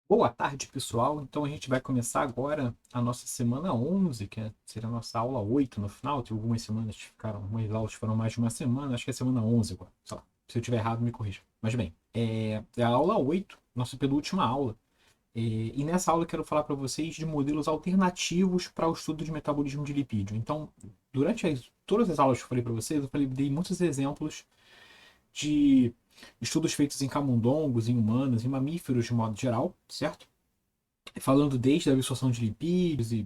Boa tarde, pessoal. Então a gente vai começar agora a nossa semana 11, seria a nossa aula 8 no final. Tem algumas semanas que ficaram, algumas aulas foram mais de uma semana, acho que é semana 11 agora. Sei lá, se eu estiver errado, me corrija. Mas bem, é a aula 8, nossa penúltima aula. E nessa aula eu quero falar para vocês de modelos alternativos para o estudo de metabolismo de lipídio. Então, durante todas as aulas que eu falei para vocês, dei muitos exemplos de estudos feitos em camundongos, em humanos, em mamíferos de modo geral, certo? Falando desde a absorção de lipídios e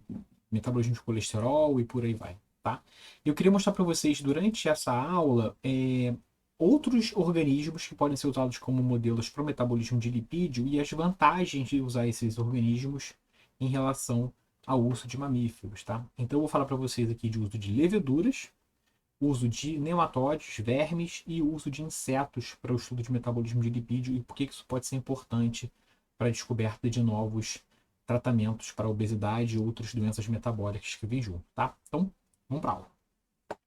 metabolismo de colesterol e por aí vai, tá? Eu queria mostrar para vocês durante essa aula outros organismos que podem ser usados como modelos para o metabolismo de lipídio e as vantagens de usar esses organismos em relação ao uso de mamíferos, tá? Então eu vou falar para vocês aqui de uso de leveduras, uso de nematóides, vermes e uso de insetos para o estudo de metabolismo de lipídio e por que isso pode ser importante para a descoberta de novos tratamentos para obesidade e outras doenças metabólicas que vêm junto, tá? Então, vamos para a aula. Então,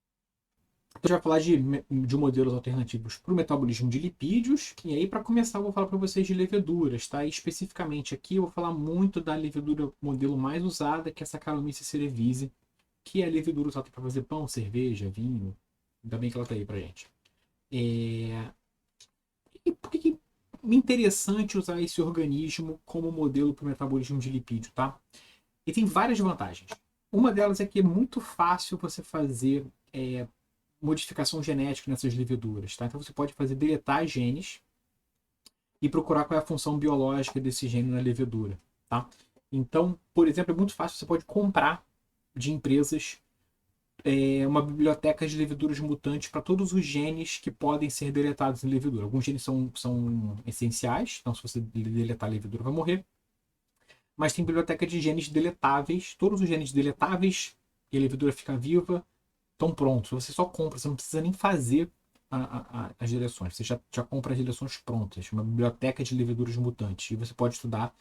a gente vai falar de modelos alternativos para o metabolismo de lipídios. E aí, para começar, eu vou falar para vocês de leveduras, tá? E especificamente aqui, eu vou falar muito da levedura modelo mais usada, que é a Saccharomyces cerevisiae, que é a levedura usada para fazer pão, cerveja, vinho. Ainda bem que ela está aí para gente. É... E por que é interessante usar esse organismo como modelo para o metabolismo de lipídio, tá? E tem várias vantagens. Uma delas é que é muito fácil você fazer modificação genética nessas leveduras, tá? Então você pode fazer deletar genes e procurar qual é a função biológica desse gene na levedura, tá? Então, por exemplo, é muito fácil, você pode comprar de empresas uma biblioteca de leveduras mutantes para todos os genes que podem ser deletados em levedura. Alguns genes são essenciais, então se você deletar a levedura vai morrer. Mas tem biblioteca de genes deletáveis, todos os genes deletáveis e a levedura fica viva, estão prontos. Você só compra, você não precisa nem fazer as direções. Você já compra as direções prontas, uma biblioteca de leveduras mutantes. E você pode estudar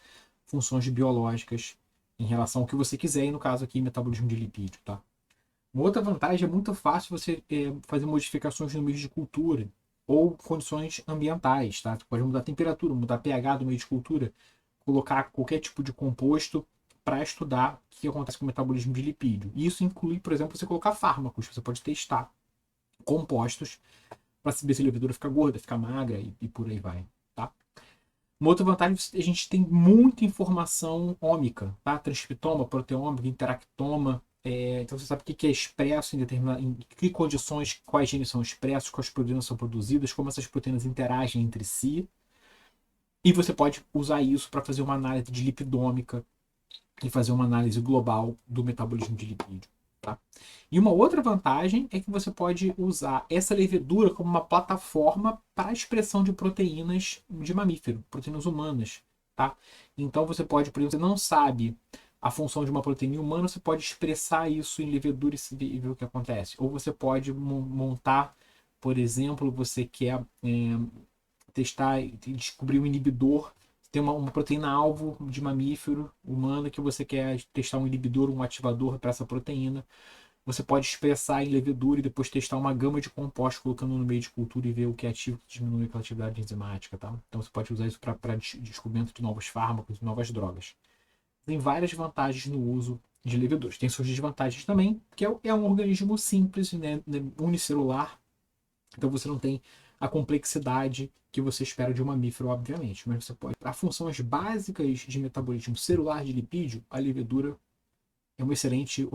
funções biológicas em relação ao que você quiser, e no caso aqui, metabolismo de lipídio, tá? Uma outra vantagem é muito fácil você fazer modificações no meio de cultura ou condições ambientais, tá? Você pode mudar a temperatura, mudar a pH do meio de cultura, colocar qualquer tipo de composto para estudar o que acontece com o metabolismo de lipídio. E isso inclui, por exemplo, você colocar fármacos. Você pode testar compostos para saber se a levedura fica gorda, fica magra e por aí vai, tá? Uma outra vantagem é que a gente tem muita informação ômica, tá? Transcriptoma, proteômica, interactoma. Então você sabe o que é expresso em que condições, quais genes são expressos, quais proteínas são produzidas, como essas proteínas interagem entre si. E você pode usar isso para fazer uma análise de lipidômica e fazer uma análise global do metabolismo de lipídio. Tá? E uma outra vantagem é que você pode usar essa levedura como uma plataforma para a expressão de proteínas de mamífero, proteínas humanas. Tá? Então você pode, por exemplo, você não sabe a função de uma proteína humana, você pode expressar isso em levedura e ver o que acontece. Ou você pode montar, por exemplo, você quer testar e descobrir um inibidor. Tem uma proteína-alvo de mamífero humano que você quer testar um inibidor, um ativador para essa proteína. Você pode expressar em levedura e depois testar uma gama de compostos colocando no meio de cultura e ver o que é ativo que diminui aquela atividade enzimática. Tá? Então você pode usar isso para descobrimento de novos fármacos e novas drogas. Tem várias vantagens no uso de leveduras. Tem suas desvantagens também, que é um organismo simples, né, unicelular, então você não tem a complexidade que você espera de um mamífero, obviamente. Mas você pode. Para funções básicas de metabolismo celular de lipídio, a levedura é um excelente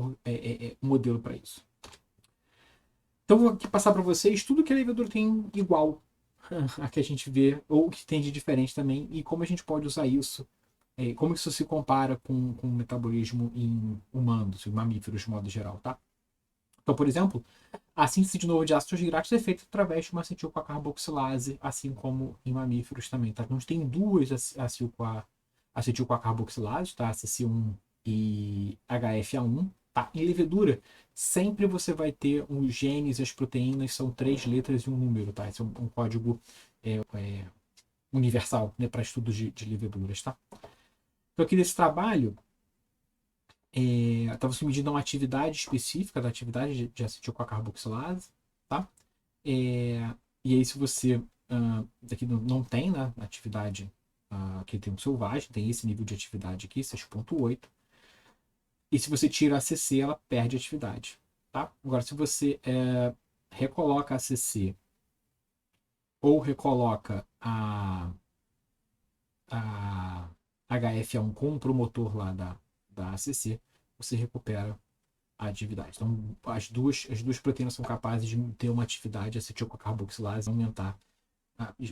modelo para isso. Então vou aqui passar para vocês tudo que a levedura tem igual a que a gente vê, ou que tem de diferente também, e como a gente pode usar isso, como isso se compara com o metabolismo em humanos, em mamíferos de modo geral, tá? Então, por exemplo, a síntese de novo de ácidos graxos é feita através de uma acetil-CoA-carboxilase, assim como em mamíferos também, tá? Então, a gente tem duas acetil-CoA-carboxilases, tá? CC1 e HFA1, tá? Em levedura, sempre você vai ter os genes e as proteínas, são 3 letras e um número, tá? Esse é um código universal, né, para estudos de leveduras, tá? Então, aqui nesse trabalho, tá você medindo uma atividade específica da atividade de acetil-CoA-carboxilase, tá? E aí, se você daqui não tem, né, atividade aqui tem o selvagem, tem esse nível de atividade aqui, 6.8. E se você tira a CC, ela perde atividade. Tá? Agora, se você recoloca a CC ou recoloca a HF1 com o promotor lá da ACC, você recupera a atividade. Então, as duas proteínas são capazes de ter uma atividade acetilcocarboxilase, aumentar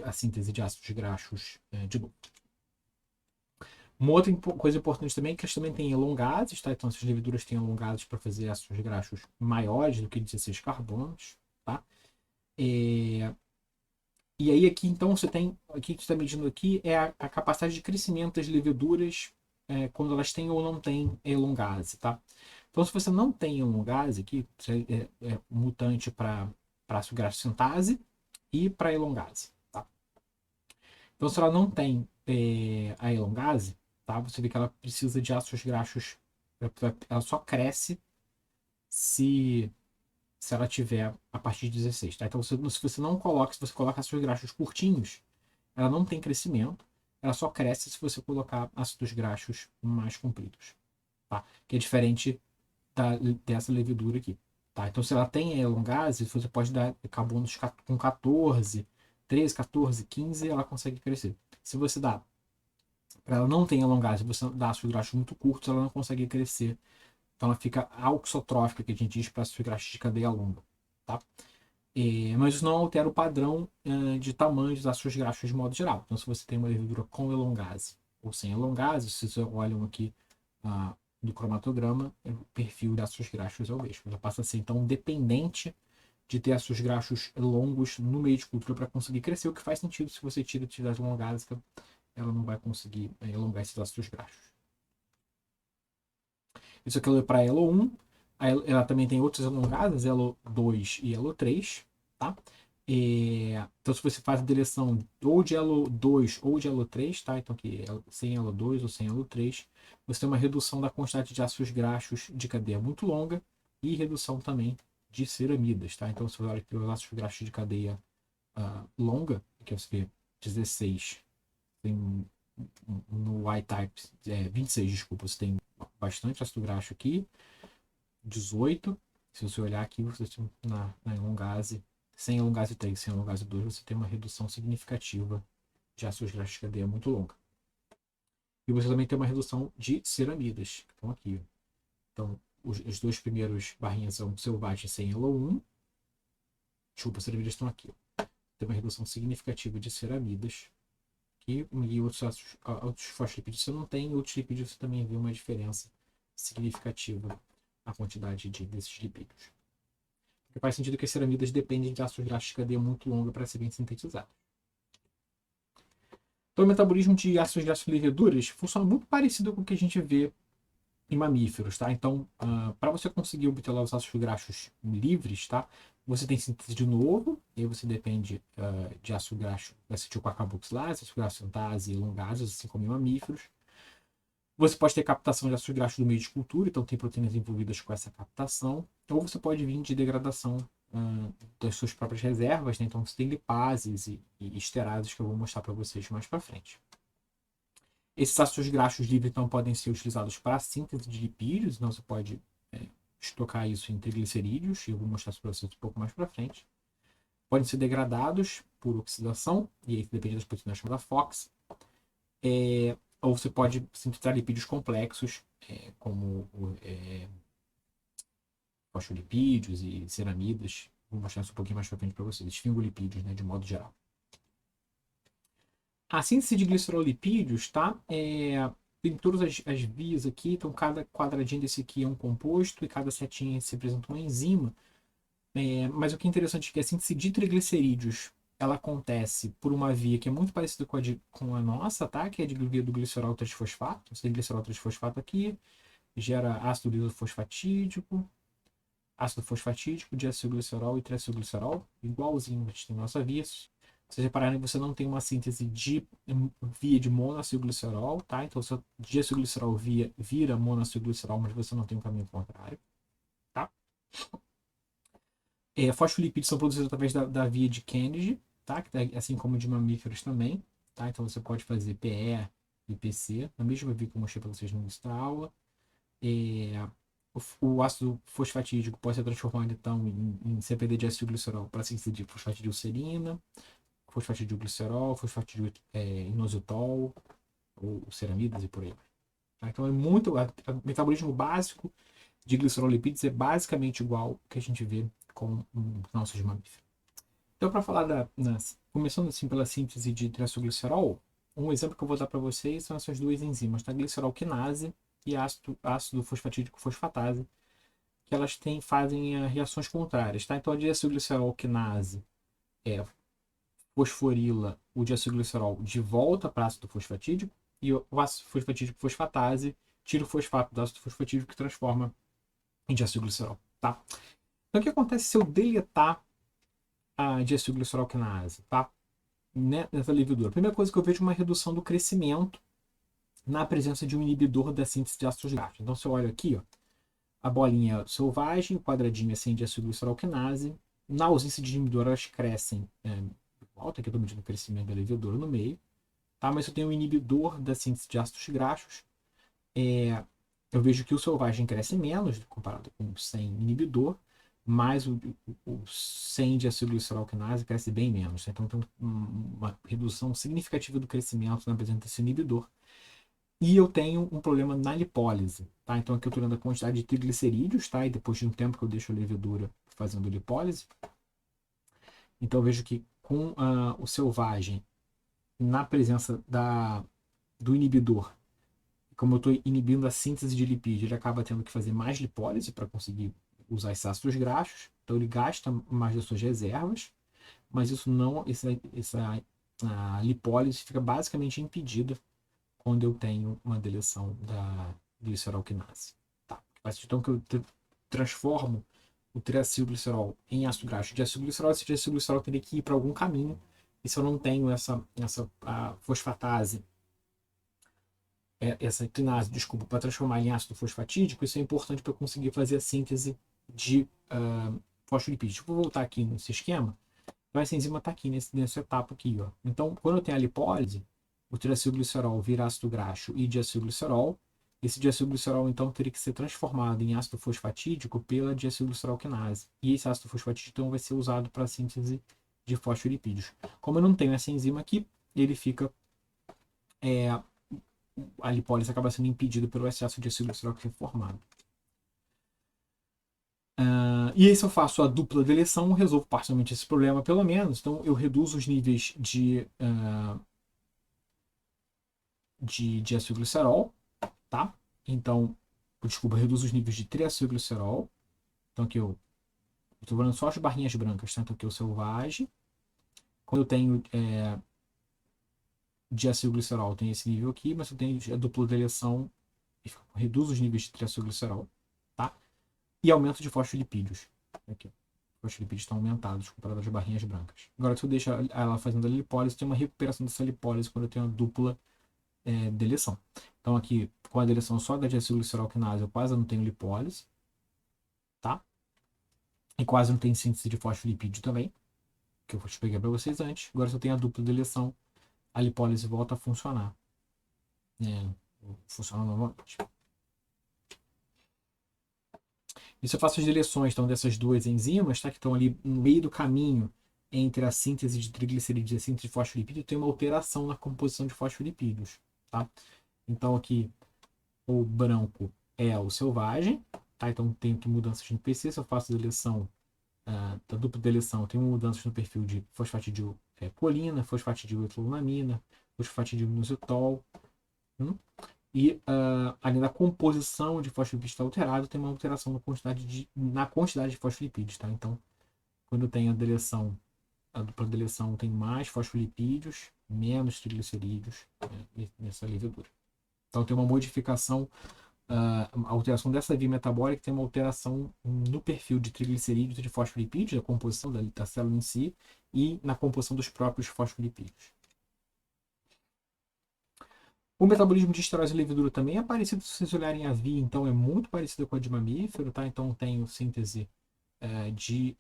a síntese de ácidos graxos de novo. Uma outra coisa importante também é que eles também têm elongases, tá? Então essas leveduras têm elongases para fazer ácidos graxos maiores do que 16 carbonos, tá? E aí aqui, então, você tem, aqui que está medindo aqui é a capacidade de crescimento das leveduras quando elas têm ou não têm elongase, tá? Então, se você não tem elongase aqui, é mutante para ácido graxo sintase e para elongase, tá? Então, se ela não tem a elongase, tá? Você vê que ela precisa de ácidos graxos, ela só cresce se ela tiver a partir de 16, tá? Então, se você não coloca, se você coloca ácidos graxos curtinhos, ela não tem crescimento, ela só cresce se você colocar ácidos graxos mais compridos, tá? Que é diferente dessa levedura aqui, tá? Então, se ela tem elongase, você pode dar carbonos com 14, 13, 14, 15, ela consegue crescer. Se você dá para ela não tem elongase, você dá ácidos graxos muito curtos, ela não consegue crescer. Então, ela fica auxotrófica, que a gente diz para ácidos graxos de cadeia longa, tá? Mas isso não altera o padrão de tamanho dos ácidos graxos de modo geral. Então, se você tem uma levedura com elongase ou sem elongase, se vocês olham aqui do cromatograma, o perfil de ácidos graxos é o mesmo. Ela passa a ser, então, dependente de ter ácidos graxos longos no meio de cultura para conseguir crescer, o que faz sentido se você tira a atividade elongásica, ela não vai conseguir elongar esses ácidos graxos. Isso aqui é para Elo1. Ela também tem outros elongados, Elo2 e Elo3, tá? Então, se você faz a deleção ou de Elo2 ou de Elo3, tá? Então, aqui, sem Elo2 ou sem Elo3, você tem uma redução da quantidade de ácidos graxos de cadeia muito longa e redução também de ceramidas, tá? Então, se você olha aqui os ácidos graxos de cadeia longa, que você vê 16, tem no Y-type, 26, desculpa, você tem bastante ácido graxo aqui, 18. Se você olhar aqui, você tem na elongase, sem elongase 3, sem elongase 2, você tem uma redução significativa de ácidos graxos de cadeia muito longa. E você também tem uma redução de ceramidas, que estão aqui. Então, os dois primeiros barrinhas são selvagem sem Elo1. Desculpa, as ceramidas estão aqui. Tem uma redução significativa de ceramidas. E outros fosfolipídios você não tem, outros lipídios você também vê uma diferença significativa na quantidade desses lipídios. Porque faz sentido que as ceramidas dependem de ácidos graxos de cadeia muito longa para serem sintetizados. Então, o metabolismo de ácidos graxos em leveduras funciona muito parecido com o que a gente vê em mamíferos, tá? Então, para você conseguir obter os ácidos graxos livres, tá? Você tem síntese de novo, e aí você depende de ácido graxo, acetilcarboxilase, ácido graxo sintase e elongases, assim como em mamíferos. Você pode ter captação de ácidos graxos do meio de cultura, então tem proteínas envolvidas com essa captação, ou você pode vir de degradação das suas próprias reservas, né? Então você tem lipases e esterases que eu vou mostrar para vocês mais para frente. Esses ácidos graxos livres então podem ser utilizados para a síntese de lipídios, então você pode estocar isso em triglicerídeos, e eu vou mostrar isso para vocês um pouco mais para frente. Podem ser degradados por oxidação, e aí depende das proteínas chamadas FOX. Ou você pode sintetizar lipídios complexos, como fosfolipídios e ceramidas. Vou mostrar isso um pouquinho mais para frente para vocês. Esfingolipídios, né, de modo geral. A síntese de glicerolipídios, tá? Tem todas as vias aqui, então cada quadradinho desse aqui é um composto e cada setinha representa uma enzima. Mas o que é interessante é que a síntese de triglicerídeos ela acontece por uma via que é muito parecida com a nossa, tá? Que é de via do glicerol trisfosfato. Você tem glicerol trisfosfato aqui, gera ácido lisofosfatídico, diacilglicerol e triacilglicerol, igualzinho a gente tem na nossa via. Se vocês repararem, você não tem uma síntese de via de monoacilglicerol, tá? Então, o diacilglicerol vira monoacilglicerol, mas você não tem um caminho contrário, tá? Fosfolipídios são produzidos através da via de Kennedy, tá? Assim como de mamíferos também. tá? Então você pode fazer PE e PC, na mesma via que eu mostrei para vocês no início da aula. O ácido fosfatídico pode ser transformado então em CPD de acetilglicerol para síntese de fosfatidilcerina, fosfatidilglicerol, inositol, ou ceramidas e por aí vai. Tá? Então é muito. O metabolismo básico de glicerolipídios é basicamente igual ao que a gente vê com os nossos mamíferos. Então, para falar começando assim pela síntese de triacilglicerol, um exemplo que eu vou dar para vocês são essas duas enzimas, tá? Glicerol-quinase e ácido fosfatídico fosfatase, que elas fazem reações contrárias, tá? Então, a diacilglicerol-quinase fosforila o diacilglicerol de volta para ácido fosfatídico e o ácido fosfatídico fosfatase tira o fosfato do ácido fosfatídico que transforma em diacilglicerol, tá? Então, o que acontece se eu deletar a diacilglicerol-quinase, tá? Nessa levedura? A primeira coisa que eu vejo é uma redução do crescimento na presença de um inibidor da síntese de ácidos graxos. Então, se eu olho aqui, ó, a bolinha selvagem, o quadradinho é sem diacilglicerol-quinase. Na ausência de inibidor, elas crescem alta, que eu estou medindo o crescimento da levedura no meio, tá? Mas eu tenho um inibidor da síntese de ácidos graxos. Eu vejo que o selvagem cresce menos comparado com o sem inibidor, mas o sem diacilglicerol-quinase cresce bem menos. Tá? Então tem uma redução significativa do crescimento na presença desse inibidor. E eu tenho um problema na lipólise. Tá? Então aqui eu estou olhando a quantidade de triglicerídeos, tá? E depois de um tempo que eu deixo a levedura fazendo lipólise. Então eu vejo que com o selvagem, na presença do inibidor, como eu estou inibindo a síntese de lipídio, ele acaba tendo que fazer mais lipólise para conseguir usar esses ácidos graxos. Então ele gasta mais das suas reservas, mas isso não, a lipólise fica basicamente impedida quando eu tenho uma deleção da glicerol-quinase. Tá? Então que eu transformo o triacilglicerol em ácido graxo de acetilglicerol, esse acetilglicerol teria que ir para algum caminho, e se eu não tenho essa fosfatase, essa quinase, desculpa, para transformar em ácido fosfatídico, isso é importante para eu conseguir fazer a síntese de fosfolipídios. Vou voltar aqui nesse esquema. Então, essa enzima está aqui nessa etapa aqui. Ó. Então, quando eu tenho a lipólise, o triacilglicerol vira ácido graxo e diacilglicerol. Esse diacilglicerol, então, teria que ser transformado em ácido fosfatídico pela diacilglicerol-quinase. E esse ácido fosfatídico, então, vai ser usado para a síntese de fosfolipídios. Como eu não tenho essa enzima aqui, ele fica... a lipólise acaba sendo impedida pelo excesso de diacilglicerol que foi formado. E aí, se eu faço a dupla deleção, eu resolvo parcialmente esse problema, pelo menos. Então, eu reduzo os níveis de diacilglicerol, tá? Então, desculpa, eu reduzo os níveis de triacilglicerol. Então, aqui eu estou vendo só as barrinhas brancas, tanto aqui o selvagem. Quando eu tenho diacilglicerol, tem esse nível aqui, mas eu tenho a dupla deleção, reduz os níveis de triacilglicerol, tá? E aumento de fosfolipídios. Aqui, os fosfolipídios estão aumentados comparado às barrinhas brancas. Agora, se eu deixo ela fazendo a lipólise, tem uma recuperação dessa lipólise quando eu tenho a dupla deleção. Então, aqui, com a deleção só da diacilglicerol-quinase, eu quase não tenho lipólise, tá? E quase não tem síntese de fosfolipídio também, que eu expliquei para vocês antes. Agora, se eu tenho a dupla deleção, a lipólise volta a funcionar. Funciona normalmente. E se eu faço as deleções então, dessas duas enzimas, tá, que estão ali no meio do caminho entre a síntese de triglicerídeos e a síntese de fosfolipídio, tem uma alteração na composição de fosfolipídios. Tá? Então aqui o branco é o selvagem, tá? Então tem mudanças no PC. Se eu faço a deleção, da dupla deleção, tem mudanças no perfil de fosfatidilcolina, fosfatidiletolamina, fosfatidilinositol. E além da composição de fosfolipídios está alterado, tem uma alteração na quantidade de fosfolipídios. Tá? Então, quando eu tenho a dupla deleção tem mais fosfolipídios, menos triglicerídeos nessa levedura. Então, tem uma modificação, a alteração dessa via metabólica tem uma alteração no perfil de triglicerídeos e de fosfolipídios, a composição da célula em si, e na composição dos próprios fosfolipídios. O metabolismo de esterose e levedura também é parecido, se vocês olharem a via, então é muito parecida com a de mamífero, tá? Então tenho síntese de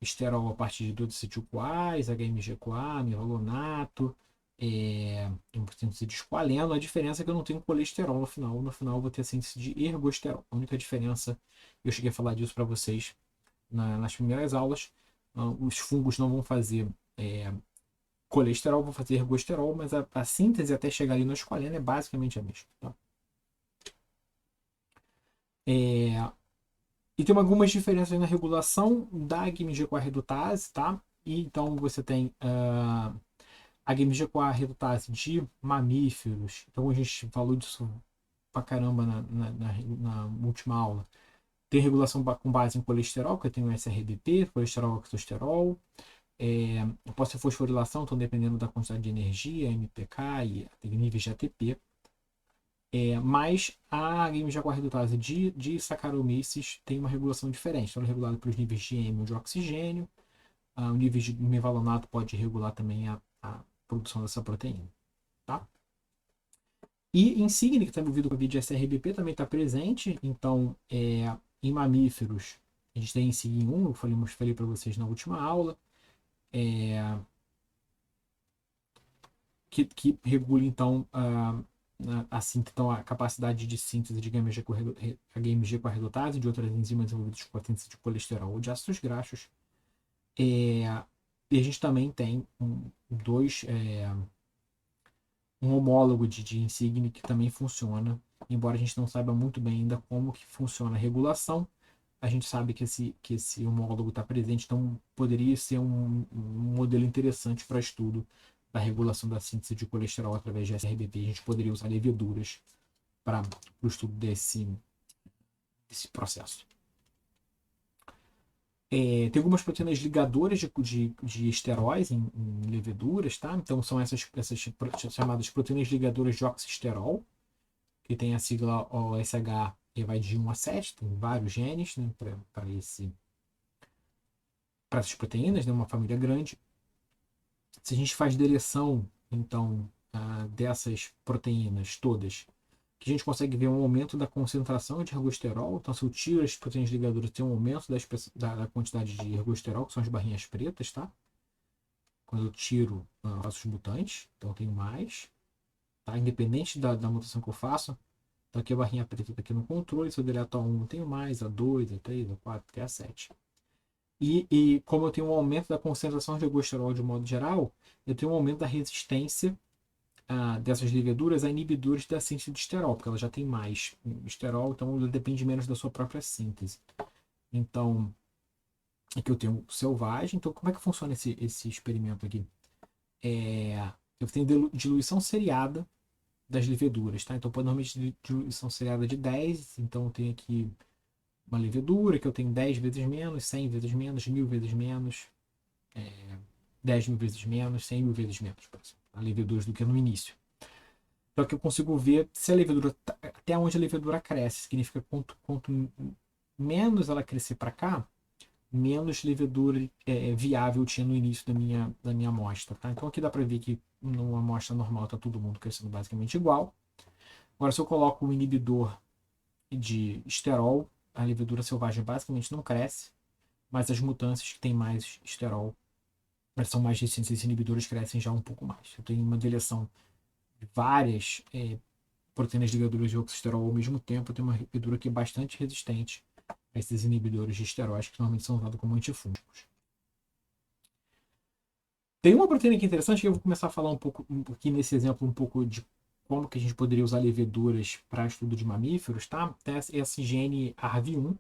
esterol a partir de 2-acetil-CoAs, HMG-CoA, mevalonato, Tem síntese de esqualeno. A diferença é que eu não tenho colesterol no final. No final eu vou ter a síntese de ergosterol. A única diferença, eu cheguei a falar disso para vocês nas primeiras aulas, os fungos não vão fazer colesterol, vão fazer ergosterol, mas a síntese até chegar ali no esqualeno é basicamente a mesma. Tá? E tem algumas diferenças na regulação da GMG-CoA redutase, tá? E então você tem a GMG-CoA redutase de mamíferos. Então a gente falou disso pra caramba na última aula. Tem regulação com base em colesterol, que eu tenho SRBP, colesterol octosterol. Pode ser fosforilação, então dependendo da quantidade de energia, MPK e níveis de ATP. Mas a GMG-CoA redutase de Saccharomyces tem uma regulação diferente. Então, ela é regulada pelos níveis de hêmio de oxigênio. O nível de mevalonato pode regular também a produção dessa proteína. Tá? E Insigne, que está envolvido com a via SRBP, também está presente. Então, em mamíferos, a gente tem Insigne 1, eu falei para vocês na última aula, que regula, então, então, a capacidade de síntese de GMG com a redutase e de outras enzimas envolvidas com a síntese de colesterol ou de ácidos graxos. E a gente também tem um homólogo de Insigne que também funciona, embora a gente não saiba muito bem ainda como que funciona a regulação. A gente sabe que esse homólogo está presente, então poderia ser um modelo interessante para estudo da regulação da síntese de colesterol através de SRBP. A gente poderia usar leveduras para o estudo desse processo. Tem algumas proteínas ligadoras de esteróis em leveduras, tá? Então são essas chamadas proteínas ligadoras de oxisterol, que tem a sigla OSH, que vai de 1 a 7, tem vários genes, né, para essas proteínas, né, uma família grande. Se a gente faz deleção, então, dessas proteínas todas, que a gente consegue ver um aumento da concentração de ergosterol. Então, se eu tiro as proteínas ligadoras, tem um aumento da quantidade de ergosterol, que são as barrinhas pretas, tá? Quando eu tiro, eu faço os mutantes, então eu tenho mais. Tá? Independente da mutação que eu faço, então aqui a barrinha preta está aqui no controle. Se eu deleto a 1, eu tenho mais, a 2, a 3, a 4, até a 7. E como eu tenho um aumento da concentração de ergosterol de modo geral, eu tenho um aumento da resistência dessas leveduras a inibidores da síntese de esterol, porque ela já tem mais esterol, então ela depende menos da sua própria síntese. Então, aqui eu tenho selvagem. Então, como é que funciona esse experimento aqui? Eu tenho diluição seriada das leveduras, tá? Então, normalmente diluição seriada de 10, então eu tenho aqui uma levedura que eu tenho 10 vezes menos, 100 vezes menos, 1000 vezes menos, 10 mil vezes menos, 100 mil vezes menos, por exemplo, a leveduras do que no início. Então aqui eu consigo ver se a levedura, até onde a levedura cresce. Significa quanto menos ela crescer para cá, menos levedura viável tinha no início da minha amostra. Tá? Então aqui dá para ver que numa amostra normal está todo mundo crescendo basicamente igual. Agora, se eu coloco um inibidor de esterol, a levedura selvagem basicamente não cresce, mas as mutâncias que têm mais esterol, elas são mais resistentes, esses inibidores crescem já um pouco mais. Eu tenho uma deleção de várias proteínas ligadoras de oxisterol ao mesmo tempo. Eu tenho uma levedura que é bastante resistente a esses inibidores de esteróis que normalmente são usados como antifúngicos. Tem uma proteína que é interessante, que eu vou começar a falar um pouco aqui nesse exemplo, um pouco de como que a gente poderia usar leveduras para estudo de mamíferos, tá? Esse gene ARV1,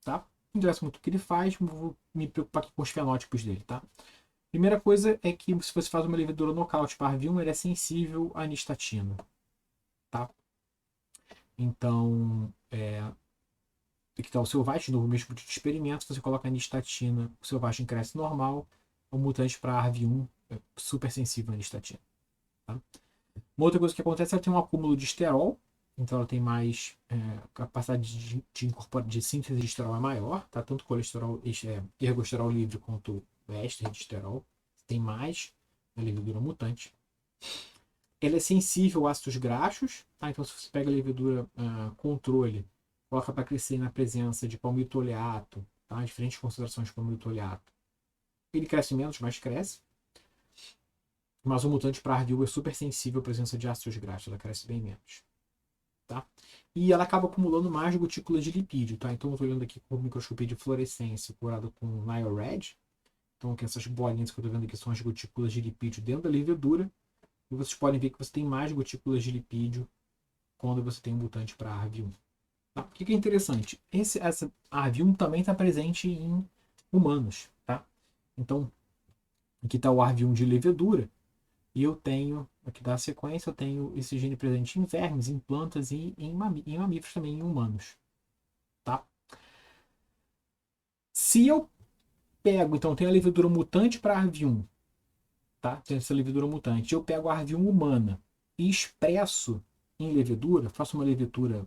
tá? Não interessa muito o que ele faz, vou me preocupar aqui com os fenótipos dele, tá? Primeira coisa é que se você faz uma levedura nocaute para ARV1, ele é sensível à anistatina, tá? Então, aqui está o selvagem, de novo, o mesmo tipo de experimento. Se você coloca anistatina, o selvagem cresce normal. O mutante para ARV1 é super sensível à anistatina. Tá? Uma outra coisa que acontece é que ela tem um acúmulo de esterol, então ela tem mais capacidade de síntese de esterol é maior, tá? Tanto colesterol, ergosterol livre quanto o éster de esterol. Tem mais na levedura mutante. Ela é sensível a ácidos graxos, tá? Então se você pega a levedura controle, coloca para crescer na presença de palmito oleato, tá? Diferentes concentrações de palmito oleato, ele cresce menos, mas cresce. Mas o mutante para ARV1 é super sensível à presença de ácidos graxos, ela cresce bem menos. Tá? E ela acaba acumulando mais gotículas de lipídio. Tá? Então eu estou olhando aqui com microscopia de fluorescência curada com NIORAD. Então aqui essas bolinhas que eu estou vendo aqui são as gotículas de lipídio dentro da levedura. E vocês podem ver que você tem mais gotículas de lipídio quando você tem um mutante para ARV1. Tá? O que é interessante? Essa ARV1 também está presente em humanos. Tá? Então, aqui está o ARV1 de levedura. E eu tenho, aqui da sequência, eu tenho esse gene presente em vermes, em plantas e em mamíferos também, em humanos. Tá? Se eu pego, então, tem a levedura mutante para ARV1, tá? Tem essa levedura mutante. Eu pego a ARV1 humana e expresso em levedura, faço uma levedura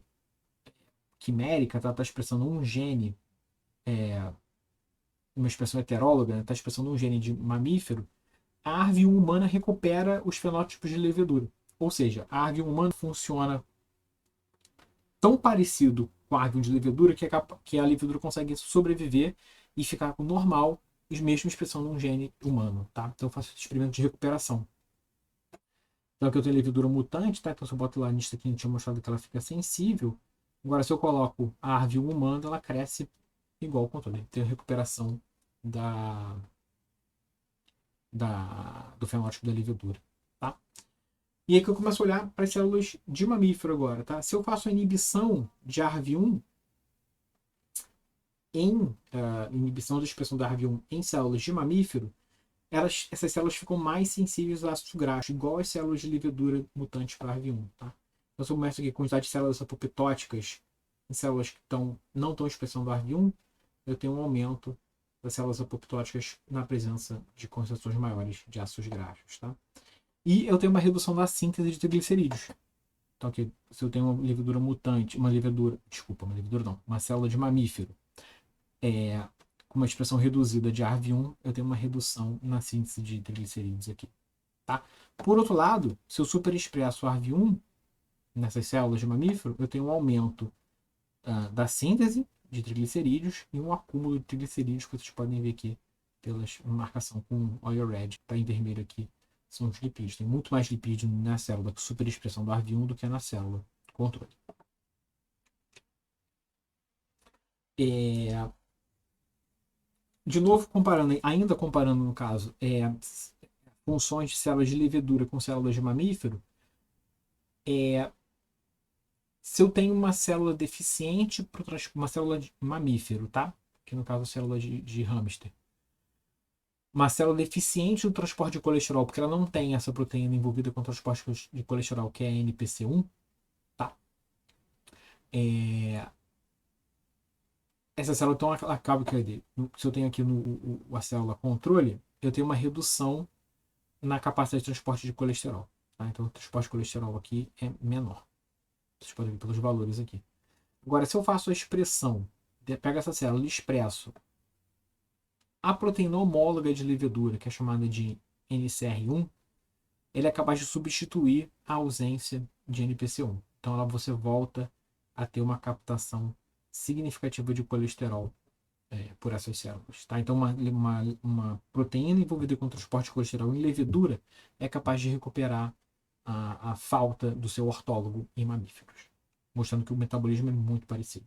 quimérica, tá expressando um gene, uma expressão heteróloga, está expressando um gene de mamífero, a ARV1 humana recupera os fenótipos de levedura. Ou seja, a ARV1 humana funciona tão parecido com a ARV1 de levedura que a levedura consegue sobreviver e ficar normal, mesmo expressando um gene humano. Tá? Então eu faço esse experimento de recuperação. Então aqui eu tenho a levedura mutante, tá? Então se eu boto lá nisso aqui, a gente tinha mostrado que ela fica sensível. Agora se eu coloco a ARV1 humana, ela cresce igual ao controle. Tem a recuperação do fenótipo da levedura. Tá? E aí que eu começo a olhar para as células de mamífero agora. Tá? Se eu faço a inibição de ARV1 inibição da expressão da ARV1 em células de mamífero, essas células ficam mais sensíveis ao ácido graxo, igual as células de levedura mutantes para ARV1. Tá? Então, se eu começo aqui a quantidade de células apoptóticas em células que não estão expressando ARV1, eu tenho um aumento das células apoptóticas na presença de concentrações maiores de ácidos graxos. Tá? E eu tenho uma redução da síntese de triglicerídeos. Então, aqui, se eu tenho uma levedura mutante, uma célula de mamífero, com uma expressão reduzida de ARV1, eu tenho uma redução na síntese de triglicerídeos aqui. Tá? Por outro lado, se eu superexpresso ARV1 nessas células de mamífero, eu tenho um aumento da síntese de triglicerídeos e um acúmulo de triglicerídeos que vocês podem ver aqui pela marcação com oil red. Está em vermelho aqui, são os lipídios. Tem muito mais lipídio na célula com superexpressão do ARV1 do que na célula controle. De novo, ainda comparando no caso, funções de células de levedura com células de mamífero, se eu tenho uma célula deficiente, uma célula de mamífero, tá? Que no caso é a célula de hamster. Uma célula deficiente no transporte de colesterol, porque ela não tem essa proteína envolvida com o transporte de colesterol, que é a NPC1, tá? Essa célula, então, acaba que se eu tenho aqui a célula controle, eu tenho uma redução na capacidade de transporte de colesterol. Tá? Então, o transporte de colesterol aqui é menor. Vocês podem ver pelos valores aqui. Agora, se eu faço a expressão, pego essa célula e expresso a proteína homóloga de levedura, que é chamada de NCR1, ele é capaz de substituir a ausência de NPC1. Então, você volta a ter uma captação significativa de colesterol por essas células. Tá? Então, uma proteína envolvida com transporte de colesterol em levedura é capaz de recuperar a falta do seu ortólogo em mamíferos, mostrando que o metabolismo é muito parecido.